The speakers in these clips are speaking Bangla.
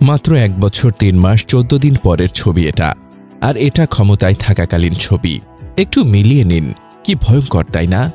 মাত্র 1 বছর 3 মাস 14 দিন পরের ছবি এটা। আর এটা ক্ষমতায় থাকাকালীন ছবি। একটু মিলিয়ে নিন, কি ভয়ঙ্কর তাই না?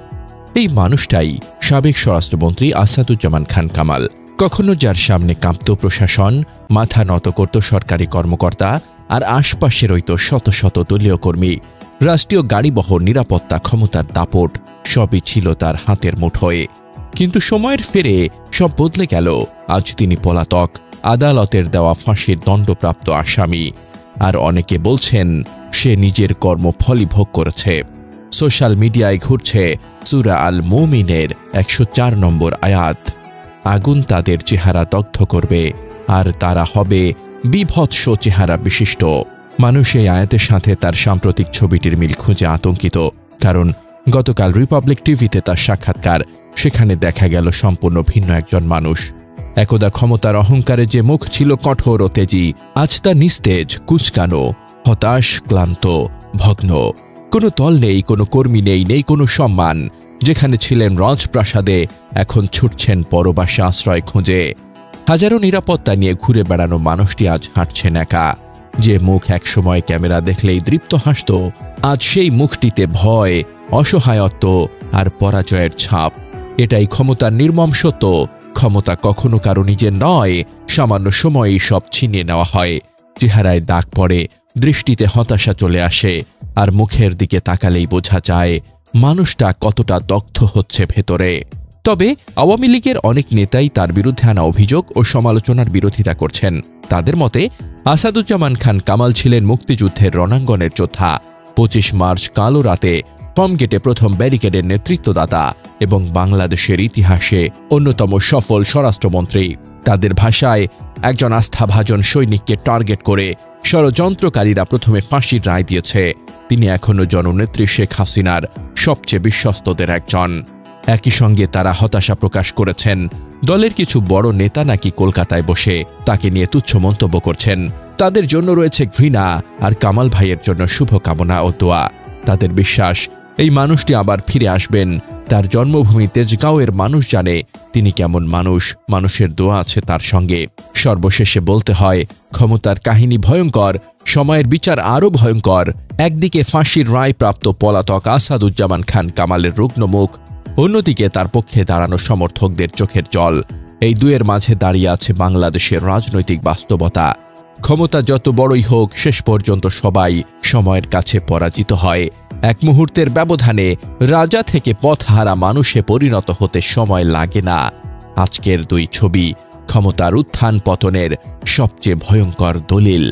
এই মানুষটাই সাবেক স্বরাষ্ট্রমন্ত্রী আসাদুজ্জামান খান কামাল। কখনো যার সামনে কাঁপত প্রশাসন, মাথা নত করত সরকারি কর্মকর্তা, আর আশপাশে রইত শত শত দলীয় কর্মী। রাষ্ট্রীয় গাড়িবহর, নিরাপত্তা, ক্ষমতার দাপট সবই ছিল তার হাতের মুঠোয়। কিন্তু সময়ের ফেরে সব বদলে গেল। আজ তিনি পলাতক, আদালতের দেওয়া ফাঁসির দণ্ডপ্রাপ্ত আসামি। আর অনেকে বলছেন সে নিজের কর্মফলই ভোগ করেছে। সোশ্যাল মিডিয়ায় ঘুরছে সূরা আল মুমিনের 104 নম্বর আয়াত। আগুন তাদের চেহারা দগ্ধ করবে, আর তারা হবে বিভৎস চেহারা বিশিষ্ট। মানুষ এই আয়াতের সাথে তার সাম্প্রতিক ছবিটির মিল খুঁজে আতঙ্কিত। কারণ গতকাল রিপাবলিক টিভিতে তার সাক্ষাৎকার, সেখানে দেখা গেল সম্পূর্ণ ভিন্ন একজন মানুষ। একদা ক্ষমতার অহংকারে যে মুখ ছিল কঠোর ও তেজি, আজ তা নিস্তেজ, কুঁচকানো, হতাশ, ক্লান্ত, ভগ্ন। কোনো দল নেই, কোনো কর্মী নেই, নেই কোনো সম্মান। যেখানে ছিলেন রাজপ্রাসাদে, এখন ছুটছেন পরবাসে আশ্রয় খুঁজে। হাজারো নিরাপত্তা নিয়ে ঘুরে বেড়ানো মানুষটি আজ হাঁটছেন একা। যে মুখ একসময় ক্যামেরা দেখলেই দৃপ্ত হাসত, আজ সেই মুখটিতে ভয়, অসহায়ত্ব আর পরাজয়ের ছাপ। এটাই ক্ষমতার নির্মম সত্য। ক্ষমতা কখনো কারো নিজের নয়, সামান্য সময়েই সব ছিনিয়ে নেওয়া হয়। চেহারায় দাগ পড়ে, দৃষ্টিতে হতাশা চলে আসে, আর মুখের দিকে তাকালেই বোঝা যায় মানুষটা কতটা দগ্ধ হচ্ছে ভেতরে। তবে আওয়ামী লীগের অনেক নেতাই তার বিরুদ্ধে আনা অভিযোগ ও সমালোচনার বিরোধিতা করছেন। তাদের মতে আসাদুজ্জামান খান কামাল ছিলেন মুক্তিযুদ্ধের রণাঙ্গনের যোদ্ধা। 25 মার্চ কালো রাতে ফার্মগেটে প্রথম ব্যারিকেডের নেতৃত্বদাতা এবং বাংলাদেশের ইতিহাসে অন্যতম সফল স্বরাষ্ট্রমন্ত্রী। তাদের ভাষায়, একজন আস্থাভাজন সৈনিককে টার্গেট করে ষড়যন্ত্রকারীরা প্রথমে ফাঁসির রায় দিয়েছে। তিনি এখনও জননেত্রী শেখ হাসিনার সবচেয়ে বিশ্বস্তদের একজন। একই সঙ্গে তারা হতাশা প্রকাশ করেছেন, দলের কিছু বড় নেতা নাকি কলকাতায় বসে তাকে নিয়ে তুচ্ছ মন্তব্য করছেন। তাদের জন্য রয়েছে ঘৃণা, আর কামাল ভাইয়ের জন্য শুভকামনা ও দোয়া। তাদের বিশ্বাস, এই মানুষটি আবার ফিরে আসবেন। তার জন্মভূমি তেজগাঁওয়ের মানুষ জানে তিনি কেমন মানুষ, মানুষের দোয়া আছে তার সঙ্গে। সর্বশেষে বলতে হয়, ক্ষমতার কাহিনী ভয়ঙ্কর, সময়ের বিচার আরও ভয়ঙ্কর। একদিকে ফাঁসির রায় প্রাপ্ত পলাতক আসাদুজ্জামান খান কামালের রুগ্ন মুখ, অন্যদিকে তার পক্ষে দাঁড়ানো সমর্থকদের চোখের জল। এই দুয়ের মাঝে দাঁড়িয়ে আছে বাংলাদেশের রাজনৈতিক বাস্তবতা। ক্ষমতা যত বড়ই হোক, শেষ পর্যন্ত সবাই সময়ের কাছে পরাজিত হয়। এক মুহূর্তের ব্যবধানে রাজা থেকে পথহারা মানুষে পরিণত হতে সময় লাগে না। আজকের দুই ছবি ক্ষমতার উত্থান পতনের সবচেয়ে ভয়ঙ্কর দলিল।